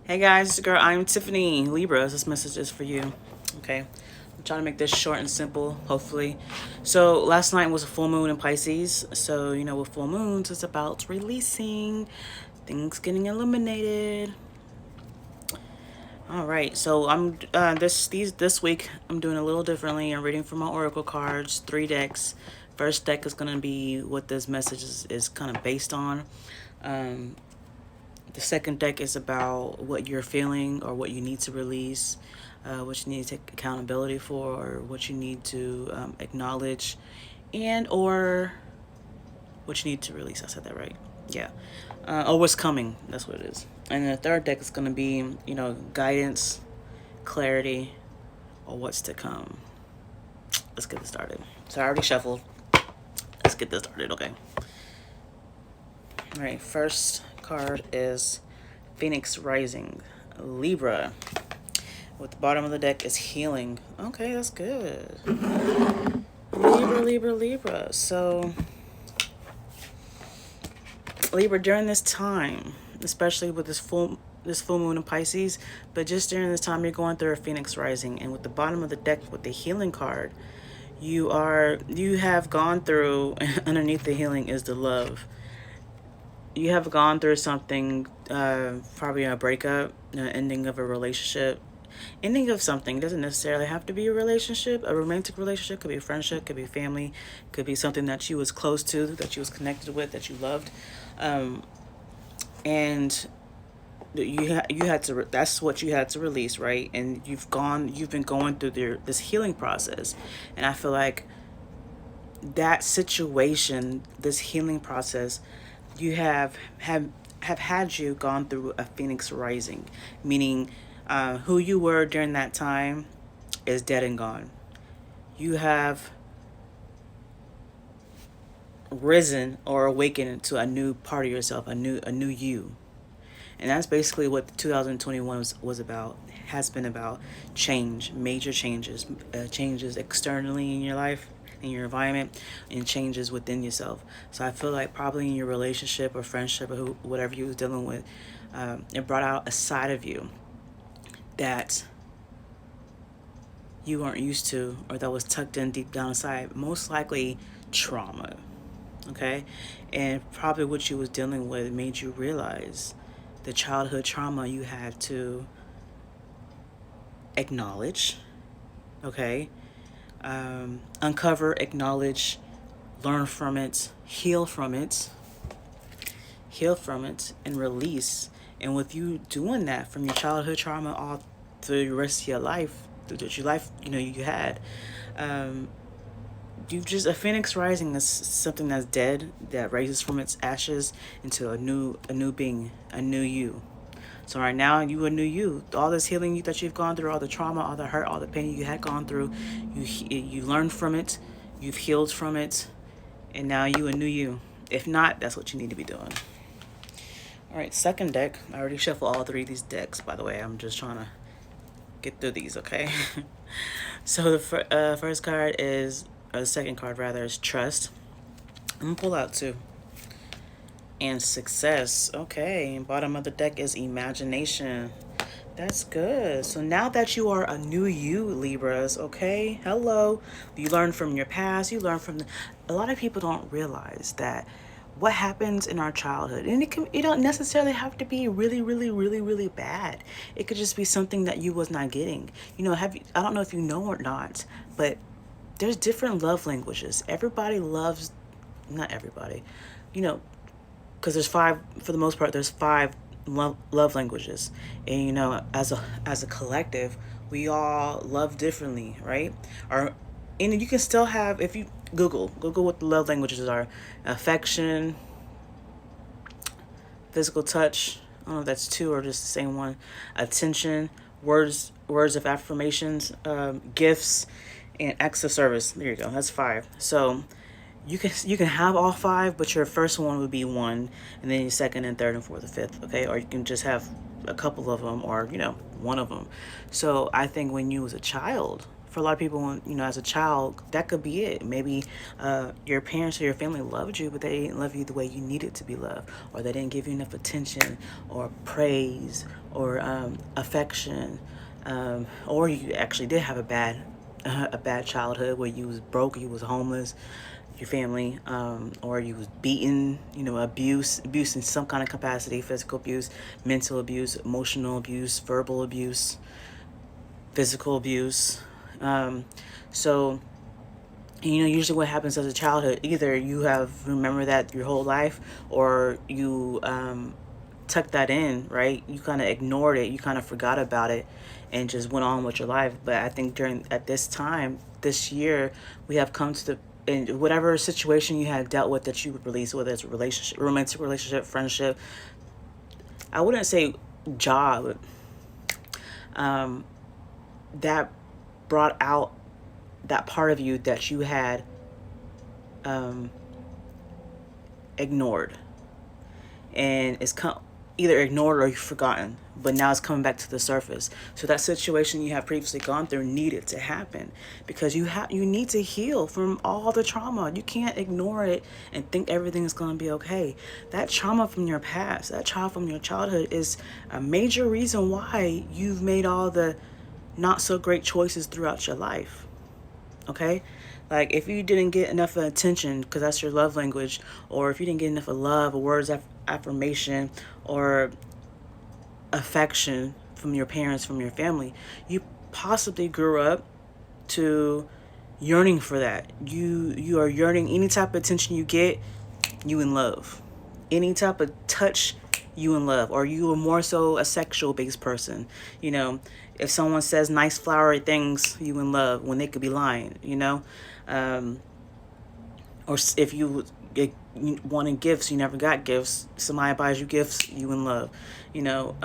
Hey guys, it's your girl, I.am.Tiffanee, Libra. This message is for you. Okay. I'm trying to make this short and simple, hopefully. So, last night was a full moon in Pisces. So, with full moons, it's about releasing, things getting illuminated. All right. So, I'm this week I'm doing a little differently. I'm reading from my oracle cards, 3 decks. First deck is going to be what this message is kind of based on. The second deck is about what you're feeling or what you need to release, what you need to take accountability for, or what you need to acknowledge, and or what you need to release. I said that right. Yeah. Or what's coming. That's what it is. And then the third deck is going to be, guidance, clarity, or what's to come. Let's get this started. So I already shuffled. Let's get this started, okay? All right, first card is Phoenix Rising, Libra. With the bottom of the deck is healing. Okay, that's good. Libra. So, Libra, during this time, especially with this full moon in Pisces, but just during this time, you're going through a Phoenix Rising, and with the bottom of the deck with the healing card, you have gone through. Underneath the healing is the love. You have gone through something, probably a breakup, ending of a relationship, ending of something. It doesn't necessarily have to be a relationship. A romantic relationship could be a friendship, could be family, could be something that you was close to, that you was connected with, that you loved, and you had to. That's what you had to release, right? And you've been going through this healing process, and I feel like that situation, this healing process, you have had you gone through a Phoenix Rising, meaning who you were during that time is dead and gone. You have risen or awakened to a new part of yourself, a new you. And that's basically what 2021 was about, has been about. Change, major changes, changes externally in your life, in your environment, and changes within yourself. So I feel like probably in your relationship or friendship or whatever you was dealing with, it brought out a side of you that you weren't used to, or that was tucked in deep down inside, most likely trauma. Okay? And probably what you was dealing with made you realize the childhood trauma you had to acknowledge, okay? Uncover, acknowledge, learn from it, heal from it, and release. And with you doing that from your childhood trauma all through the rest of your life, you had, a Phoenix Rising is something that's dead, that raises from its ashes into a new being, a new you. So right now, you a new you. All this healing that you've gone through, all the trauma, all the hurt, all the pain you had gone through, you learned from it, you've healed from it, and now you a new you. If not, that's what you need to be doing. All right, second deck. I already shuffled all 3 of these decks, by the way. I'm just trying to get through these, okay? So the first card is, or the second card rather, is Trust. I'm gonna pull out 2. And Success. Okay, and bottom of the deck is Imagination. That's good. So now that you are a new you, Libras, okay? Hello. You learn from your past. You learn from a lot of people don't realize that what happens in our childhood, and it don't necessarily have to be really, really, really, really bad. It could just be something that you was not getting. I don't know if you know or not, but there's different love languages. Everybody loves, not everybody, because there's 5, for the most part, there's 5 love languages. And as a collective, we all love differently, right? And you can still have, if you Google what the love languages are: affection, physical touch, I don't know if that's 2 or just the same one, attention, words of affirmations, gifts, and acts of service. There you go, that's 5. So you can have all 5, but your first one would be 1, and then your second and third and fourth and fifth, okay? Or you can just have a couple of them, or one of them. So I think when you was a child, for a lot of people, you know, as a child, that could be it. Maybe your parents or your family loved you, but they didn't love you the way you needed to be loved, or they didn't give you enough attention or praise or affection, or you actually did have a bad childhood where you was broke, you was homeless, your family, or you was beaten, you know, abuse in some kind of capacity, physical abuse, mental abuse, emotional abuse, verbal abuse, physical abuse. So, you know, usually what happens as a childhood, either you have remembered that your whole life, or you tucked that in, right? You kind of ignored it, you kind of forgot about it and just went on with your life. But I think at this time, this year, we have come to the, in whatever situation you had dealt with that you would release, whether it's a relationship, romantic relationship, friendship, I wouldn't say job, that brought out that part of you that you had ignored, and it's either ignored or you've forgotten, but now it's coming back to the surface. So that situation you have previously gone through needed to happen, because you need to heal from all the trauma. You can't ignore it and think everything is going to be okay. That trauma from your past, that trauma from your childhood, is a major reason why you've made all the not so great choices throughout your life. Okay? Like, if you didn't get enough attention, because that's your love language, or if you didn't get enough of love or words of affirmation or affection from your parents, from your family, you possibly grew up to yearning for that. You are yearning. Any type of attention you get, you in love. Any type of touch, you in love. Or you are more so a sexual based person. You know, if someone says nice flowery things, you in love when they could be lying, you know. Or if you wanted gifts, you never got gifts, somebody buys you gifts, you in love, you know.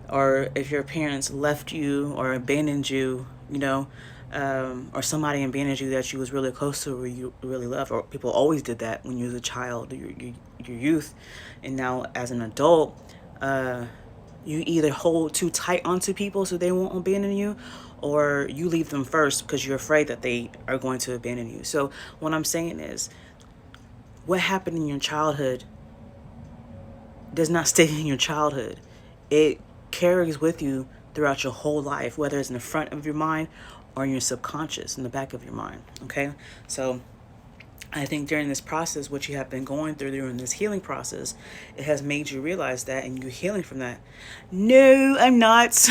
Or if your parents left you or abandoned you, you know, or somebody abandoned you that you was really close to or you really loved, or people always did that when you was a child, your youth, and now as an adult, you either hold too tight onto people so they won't abandon you, or you leave them first because you're afraid that they are going to abandon you. So what I'm saying is, what happened in your childhood does not stay in your childhood. It carries with you throughout your whole life, whether it's in the front of your mind or in your subconscious, in the back of your mind. Okay? So I think during this process, what you have been going through during this healing process, it has made you realize that, and you're healing from that. No, I'm not.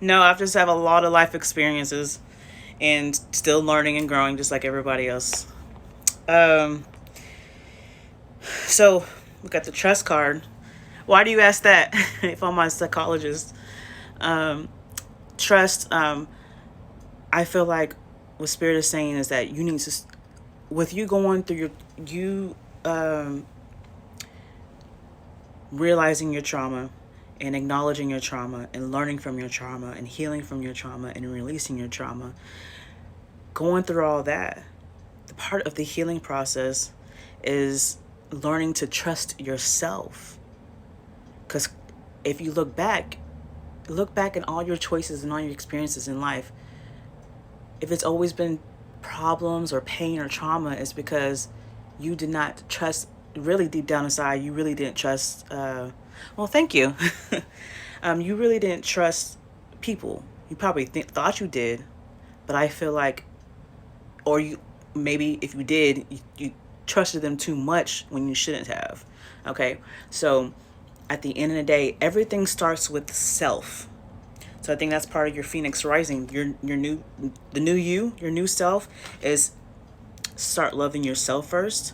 No, I've just have a lot of life experiences and still learning and growing just like everybody else. So we got the trust card. Why do you ask that? If I'm a psychologist, trust. I feel like what Spirit is saying is that you need to, with you going through realizing your trauma and acknowledging your trauma and learning from your trauma and healing from your trauma and releasing your trauma, going through all that, the part of the healing process is learning to trust yourself. Because if you look back in all your choices and all your experiences in life, if it's always been problems or pain or trauma, it's because you did not trust, really deep down inside, you really didn't trust, well, thank you. You really didn't trust people. You probably thought you did, but I feel like, or you, maybe if you did, you trusted them too much when you shouldn't have. Okay, so at the end of the day, everything starts with self. So I think that's part of your Phoenix rising. Your new self is start loving yourself first.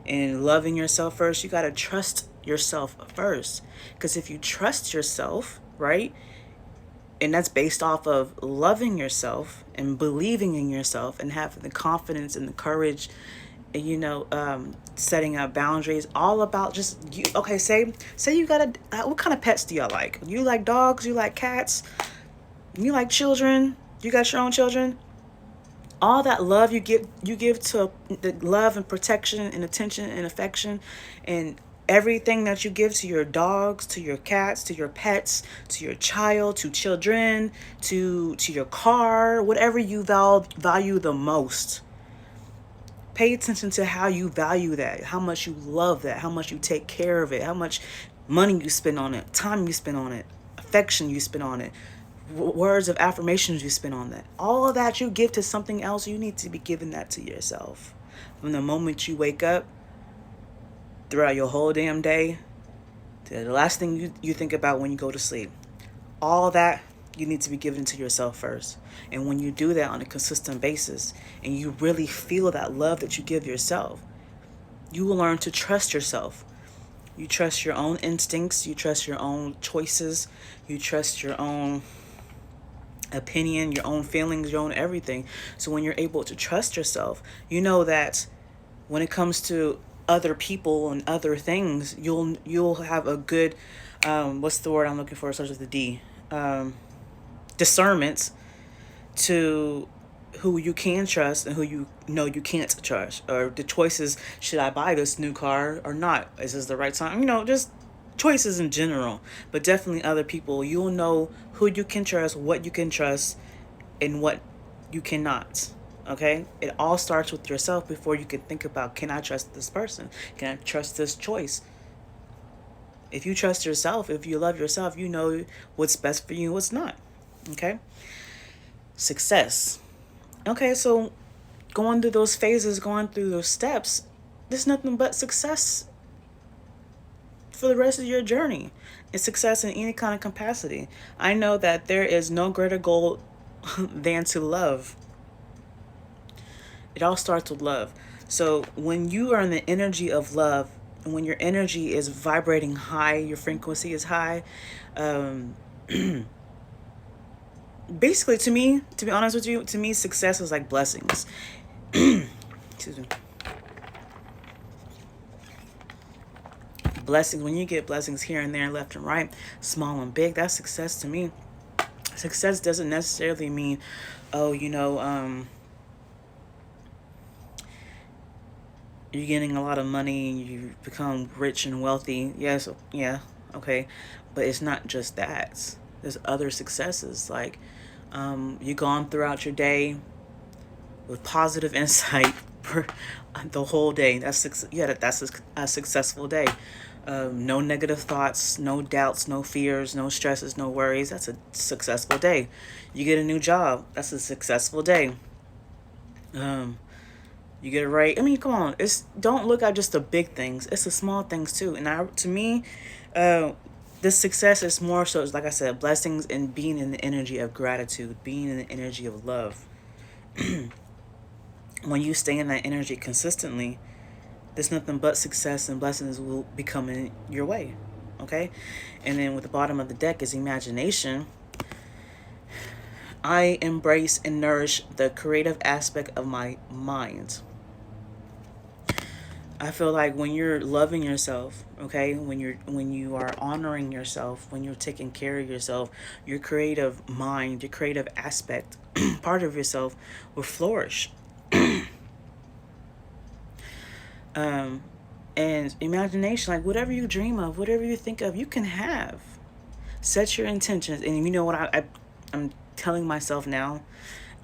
And loving yourself first, you got to trust yourself first. Because if you trust yourself, right, and that's based off of loving yourself and believing in yourself and having the confidence and the courage, and, you know, setting up boundaries, all about just you. Okay, say you got what kind of pets do y'all like? You like dogs? You like cats? You like children? You got your own children? All that love you give to the love and protection and attention and affection and Everything that you give to your dogs, to your cats, to your pets, to your child, to children, to your car, whatever you value the most. Pay attention to how you value that, how much you love that, how much you take care of it, how much money you spend on it, time you spend on it, affection you spend on it, words of affirmations you spend on that. All of that you give to something else, you need to be giving that to yourself. From the moment you wake up, throughout your whole damn day, to the last thing you think about when you go to sleep. All that you need to be giving to yourself first. And when you do that on a consistent basis, and you really feel that love that you give yourself, you will learn to trust yourself. You trust your own instincts, you trust your own choices, you trust your own opinion, your own feelings, your own everything. So when you're able to trust yourself, you know that when it comes to other people and other things, you'll have a good what's the word I'm looking for? It starts with the D. Discernment to who you can trust and who you know you can't trust, or the choices: should I buy this new car or not? Is this the right time? Just choices in general, but definitely other people. You'll know who you can trust, what you can trust, and what you cannot. Okay? It all starts with yourself before you can think about, can I trust this person? Can I trust this choice? If you trust yourself, if you love yourself, you know what's best for you and what's not. Okay? Success. Okay, so going through those phases, going through those steps, there's nothing but success for the rest of your journey. It's success in any kind of capacity. I know that there is no greater goal than to love. It all starts with love. So when you are in the energy of love, and when your energy is vibrating high, your frequency is high, basically, to me, to be honest with you, to me, success is like blessings. Excuse me. Blessings, when you get blessings here and there, left and right, small and big, that's success to me. Success doesn't necessarily mean, you're getting a lot of money, you become rich and wealthy. Yes, yeah, okay. But it's not just that. There's other successes, like you go on throughout your day with positive insight for the whole day. That's a successful day. No negative thoughts, no doubts, no fears, no stresses, no worries. That's a successful day. You get a new job. That's a successful day. You get it right. I mean, come on. Don't look at just the big things. It's the small things too. And to me, this success is more so, like I said, blessings and being in the energy of gratitude, being in the energy of love. When you stay in that energy consistently, there's nothing but success and blessings will be coming your way. Okay? And then with the bottom of the deck is imagination. I embrace and nourish the creative aspect of my mind. I feel like when you're loving yourself, okay, when you are honoring yourself, when you're taking care of yourself, your creative mind, your creative aspect, part of yourself will flourish. And imagination, like whatever you dream of, whatever you think of, you can have. Set your intentions. And you know what I'm telling myself now?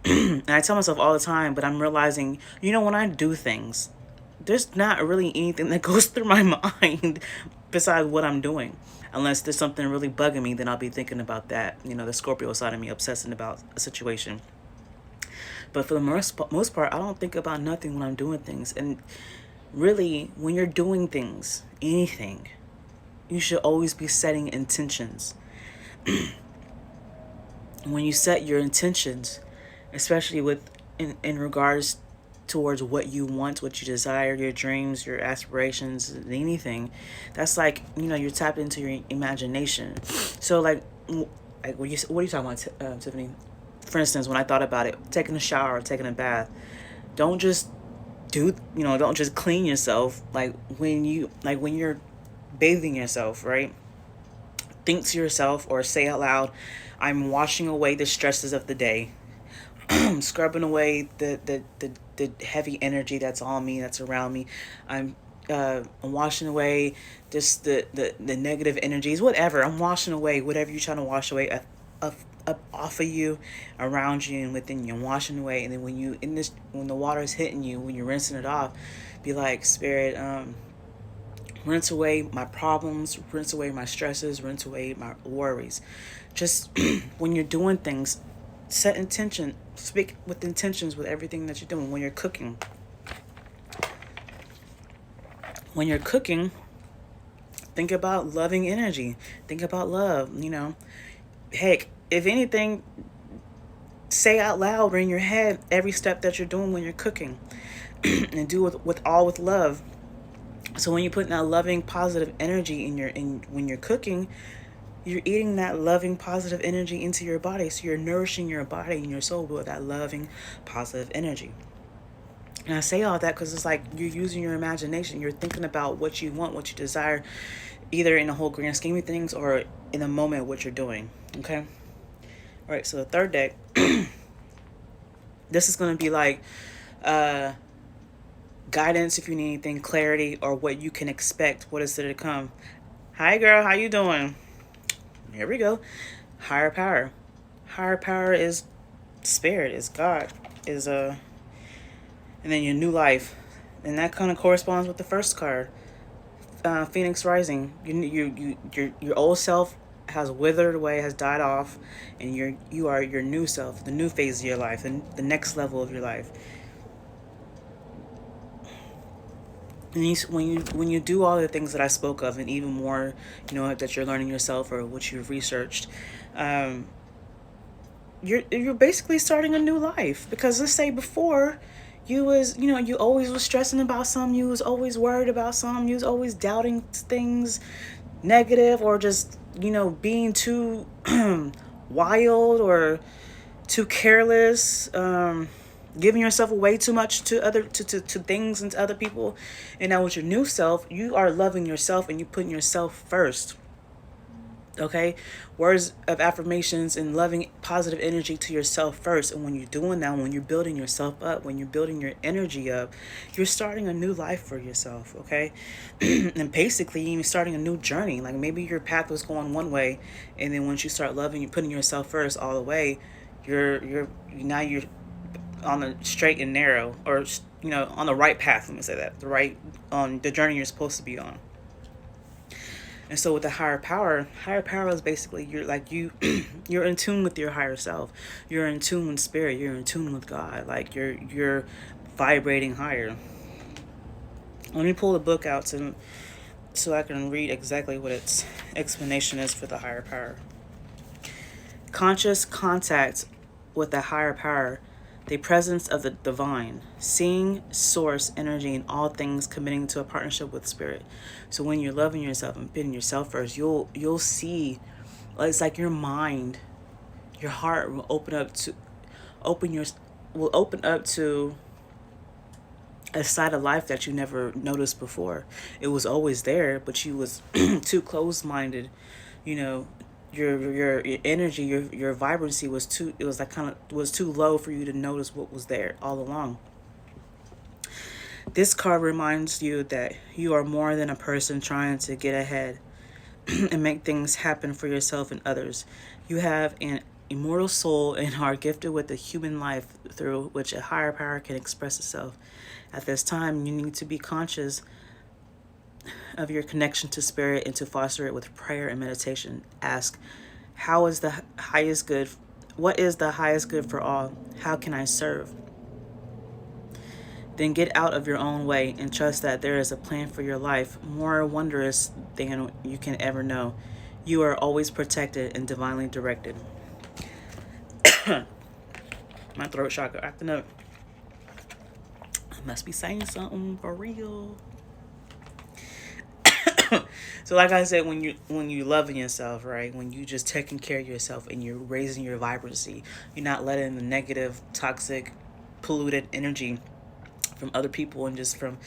And I tell myself all the time, but I'm realizing, when I do things, there's not really anything that goes through my mind besides what I'm doing. Unless there's something really bugging me, then I'll be thinking about that. The Scorpio side of me obsessing about a situation. But for the most part, I don't think about nothing when I'm doing things. And really, when you're doing things, anything, you should always be setting intentions. When you set your intentions, especially in regards towards what you want, what you desire, your dreams, your aspirations, anything, that's like, you're tapped into your imagination. So like what are you talking about, Tiffany? For instance, when I thought about it, taking a shower, taking a bath, don't just don't just clean yourself. Like when you're bathing yourself, right? Think to yourself or say out loud, I'm washing away the stresses of the day. Scrubbing away the heavy energy that's on me, that's around me. I'm I'm washing away just the negative energies, whatever. I'm washing away whatever you're trying to wash away up off of you, around you, and within you. I'm washing away. And then when the water is hitting you, when you're rinsing it off, be like, Spirit, rinse away my problems, rinse away my stresses, rinse away my worries. Just when you're doing things, set intention, speak with intentions with everything that you're doing. When you're cooking, think about loving energy. Think about love, Heck, if anything, say out loud or in your head every step that you're doing when you're cooking. And do it with love. So when you put that loving, positive energy when you're cooking, you're eating that loving, positive energy into your body. So you're nourishing your body and your soul with that loving, positive energy. And I say all that because it's like you're using your imagination. You're thinking about what you want, what you desire, either in the whole grand scheme of things or in the moment what you're doing. Okay? All right, so the third deck, this is going to be like guidance if you need anything, clarity, or what you can expect, what is to come. Hi, girl. How you doing? Here we go. Higher power. Higher power is spirit, is God, is and then your new life, and that kind of corresponds with the first card, Phoenix Rising. Your old self has withered away, has died off, and you are your new self, the new phase of your life, and the next level of your life. And when you do all the things that I spoke of, and even more, that you're learning yourself or what you've researched, you're basically starting a new life. Because let's say before, you always was stressing about something, you was always worried about something, you was always doubting things, negative, or just being too wild or too careless, giving yourself away too much to things and to other people. And now with your new self, you are loving yourself and you putting yourself first. Okay, words of affirmations and loving positive energy to yourself first. And when you're doing that, when you're building yourself up, when you're building your energy up, you're starting a new life for yourself. Okay. And basically you're starting a new journey. Like maybe your path was going one way, and then once you start loving, you're putting yourself first all the way, you're on the straight and narrow, or on the right path. Let me say that, the journey you're supposed to be on. And so with the higher power is basically you're in tune with your higher self. You're in tune with spirit. You're in tune with God. Like you're vibrating higher. Let me pull the book out so I can read exactly what its explanation is for the higher power. Conscious contact with the higher power, the presence of the divine, seeing source energy in all things, committing to a partnership with spirit. So when you're loving yourself and putting yourself first, you'll see, it's like your mind, your heart will open up to a side of life that you never noticed before. It was always there, but you was too closed-minded. Your energy, your vibrancy was too low for you to notice what was there all along. This card reminds you that you are more than a person trying to get ahead and make things happen for yourself and others. You have an immortal soul and are gifted with a human life through which a higher power can express itself. At this time, you need to be conscious of your connection to spirit and to foster it with prayer and meditation. Ask, what is the highest good for all? How can I serve? Then get out of your own way and trust that there is a plan for your life, more wondrous than you can ever know. You are always protected and divinely directed. My throat chakra acting up. I must be saying something for real. So like I said, when you loving yourself, right? When you just taking care of yourself and you're raising your vibrancy, you're not letting the negative, toxic, polluted energy from other people and just from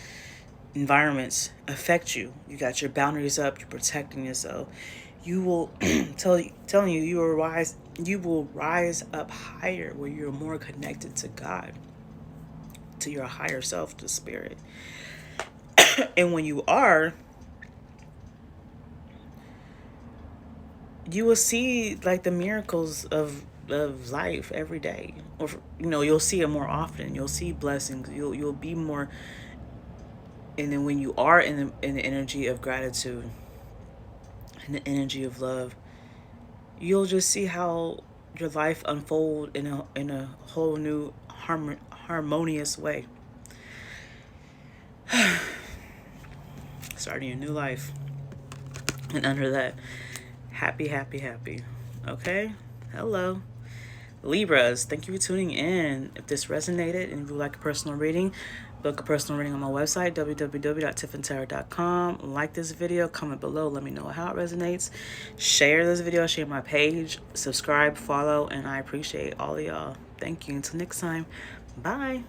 environments affect you. You got your boundaries up, you're protecting yourself. You will telling you will rise up higher, where you're more connected to God, to your higher self, to spirit. And when you are, you will see like the miracles of life every day, or you'll see it more often. You'll see blessings. You'll be more. And then when you are in the energy of gratitude and the energy of love, you'll just see how your life unfold in a whole new harmonious way. Starting a new life, and under that, happy, happy, happy. Okay, hello. Libras, thank you for tuning in. If this resonated and you would like a personal reading, book a personal reading on my website, www.tiffaneetarot.com. Like this video, comment below, let me know how it resonates. Share this video, share my page, subscribe, follow, and I appreciate all of y'all. Thank you. Until next time, bye.